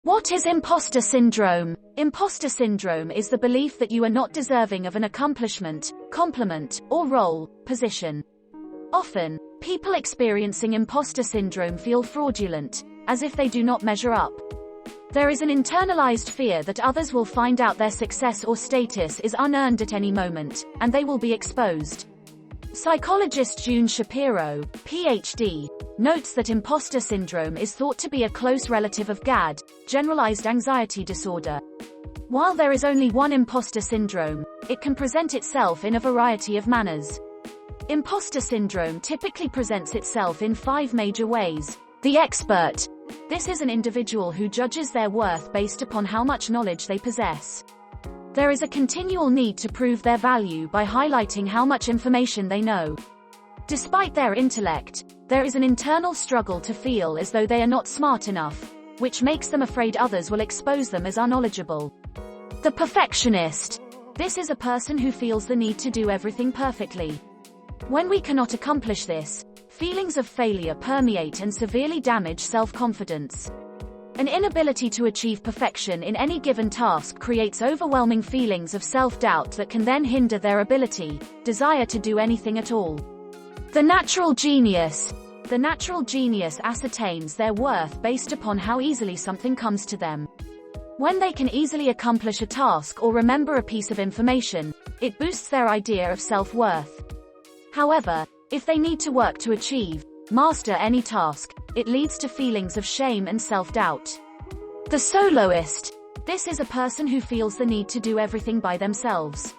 What is imposter syndrome? Imposter syndrome is the belief that you are not deserving of an accomplishment, compliment, or role, position. Often, people experiencing imposter syndrome feel fraudulent, as if they do not measure up. There is an internalized fear that others will find out their success or status is unearned at any moment, and they will be exposed. Psychologist June Shapiro, Ph.D., notes that imposter syndrome is thought to be a close relative of GAD, generalized anxiety disorder. While there is only one imposter syndrome, it can present itself in a variety of manners. Imposter syndrome typically presents itself in 5 major ways. The expert. This is an individual who judges their worth based upon how much knowledge they possess. There is a continual need to prove their value by highlighting how much information they know. Despite their intellect, there is an internal struggle to feel as though they are not smart enough, which makes them afraid others will expose them as unknowledgeable. The perfectionist. This is a person who feels the need to do everything perfectly. When we cannot accomplish this, feelings of failure permeate and severely damage self-confidence. An inability to achieve perfection in any given task creates overwhelming feelings of self-doubt that can then hinder their desire to do anything at all. The natural genius. The natural genius ascertains their worth based upon how easily something comes to them. When they can easily accomplish a task or remember a piece of information, it boosts their idea of self-worth. However, if they need to work to master any task, it leads to feelings of shame and self-doubt. The soloist. This is a person who feels the need to do everything by themselves.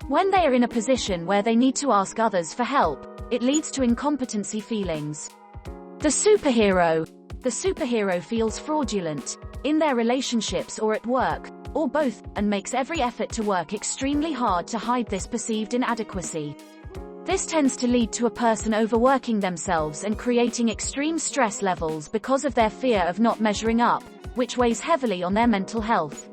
When they are in a position where they need to ask others for help, it leads to incompetency feelings. The superhero. The superhero feels fraudulent, in their relationships or at work, or both, and makes every effort to work extremely hard to hide this perceived inadequacy. This tends to lead to a person overworking themselves and creating extreme stress levels because of their fear of not measuring up, which weighs heavily on their mental health.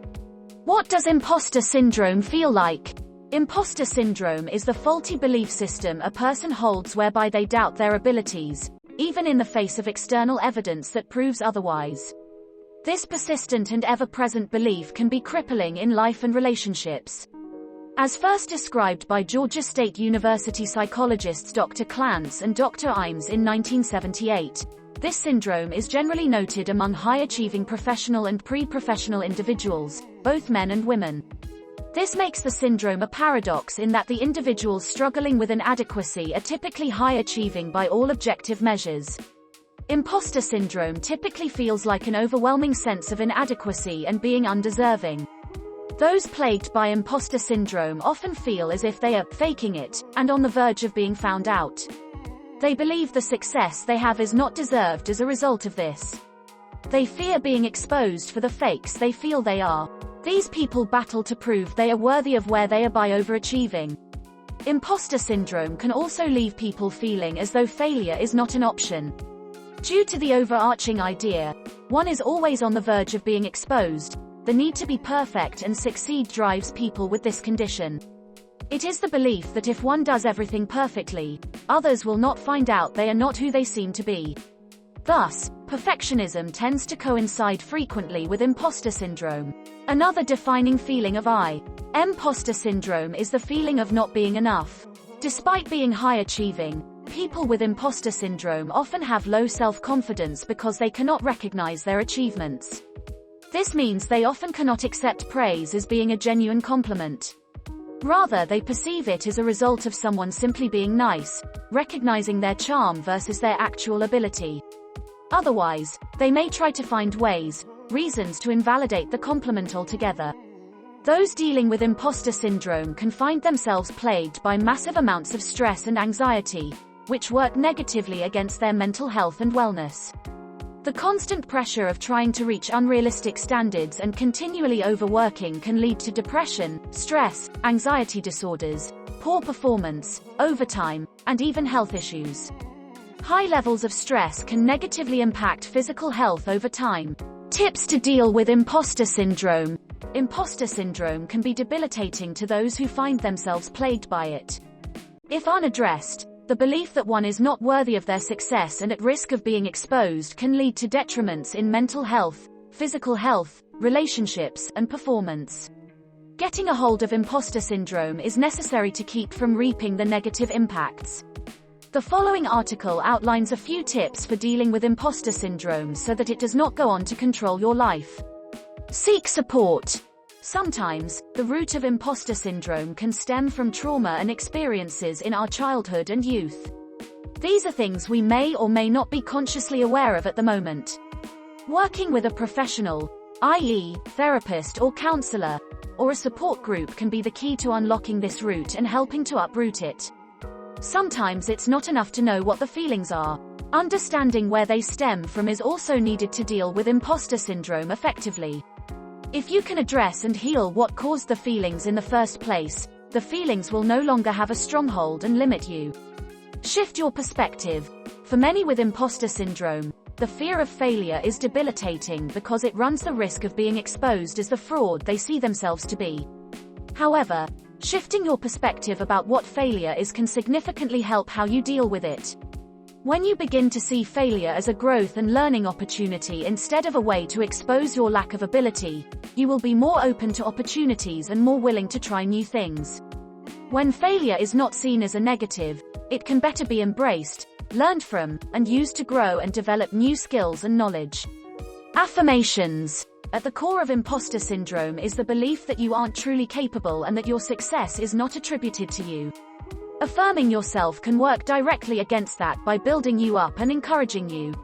What does imposter syndrome feel like? Imposter syndrome is the faulty belief system a person holds whereby they doubt their abilities, even in the face of external evidence that proves otherwise. This persistent and ever-present belief can be crippling in life and relationships. As first described by Georgia State University psychologists Dr. Clance and Dr. Imes in 1978, this syndrome is generally noted among high-achieving professional and pre-professional individuals, both men and women. This makes the syndrome a paradox in that the individuals struggling with inadequacy are typically high-achieving by all objective measures. Imposter syndrome typically feels like an overwhelming sense of inadequacy and being undeserving. Those plagued by imposter syndrome often feel as if they are faking it, and on the verge of being found out. They believe the success they have is not deserved as a result of this. They fear being exposed for the fakes they feel they are. These people battle to prove they are worthy of where they are by overachieving. Imposter syndrome can also leave people feeling as though failure is not an option. Due to the overarching idea, one is always on the verge of being exposed. The need to be perfect and succeed drives people with this condition. It is the belief that if one does everything perfectly, others will not find out they are not who they seem to be. Thus, perfectionism tends to coincide frequently with imposter syndrome. Another defining feeling of imposter syndrome is the feeling of not being enough. Despite being high-achieving, people with imposter syndrome often have low self-confidence because they cannot recognize their achievements. This means they often cannot accept praise as being a genuine compliment. Rather, they perceive it as a result of someone simply being nice, recognizing their charm versus their actual ability. Otherwise, they may try to find reasons to invalidate the compliment altogether. Those dealing with imposter syndrome can find themselves plagued by massive amounts of stress and anxiety, which work negatively against their mental health and wellness. The constant pressure of trying to reach unrealistic standards and continually overworking can lead to depression, stress, anxiety disorders, poor performance, overtime, and even health issues. High levels of stress can negatively impact physical health over time. Tips to deal with imposter syndrome. Imposter syndrome can be debilitating to those who find themselves plagued by it. If unaddressed, the belief that one is not worthy of their success and at risk of being exposed can lead to detriments in mental health, physical health, relationships, and performance. Getting a hold of imposter syndrome is necessary to keep from reaping the negative impacts. The following article outlines a few tips for dealing with imposter syndrome so that it does not go on to control your life. Seek support. Sometimes, the root of imposter syndrome can stem from trauma and experiences in our childhood and youth. These are things we may or may not be consciously aware of at the moment. Working with a professional, i.e., therapist or counselor, or a support group can be the key to unlocking this root and helping to uproot it. Sometimes it's not enough to know what the feelings are. Understanding where they stem from is also needed to deal with imposter syndrome effectively. If you can address and heal what caused the feelings in the first place, the feelings will no longer have a stronghold and limit you. Shift your perspective. For many with imposter syndrome, the fear of failure is debilitating because it runs the risk of being exposed as the fraud they see themselves to be. However, shifting your perspective about what failure is can significantly help how you deal with it. When you begin to see failure as a growth and learning opportunity instead of a way to expose your lack of ability, you will be more open to opportunities and more willing to try new things. When failure is not seen as a negative, it can better be embraced, learned from, and used to grow and develop new skills and knowledge. Affirmations. At the core of imposter syndrome is the belief that you aren't truly capable and that your success is not attributed to you. Affirming yourself can work directly against that by building you up and encouraging you.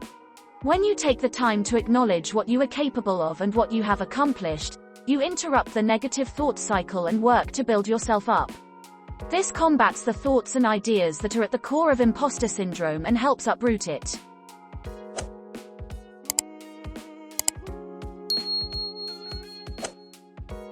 When you take the time to acknowledge what you are capable of and what you have accomplished, you interrupt the negative thought cycle and work to build yourself up. This combats the thoughts and ideas that are at the core of imposter syndrome and helps uproot it.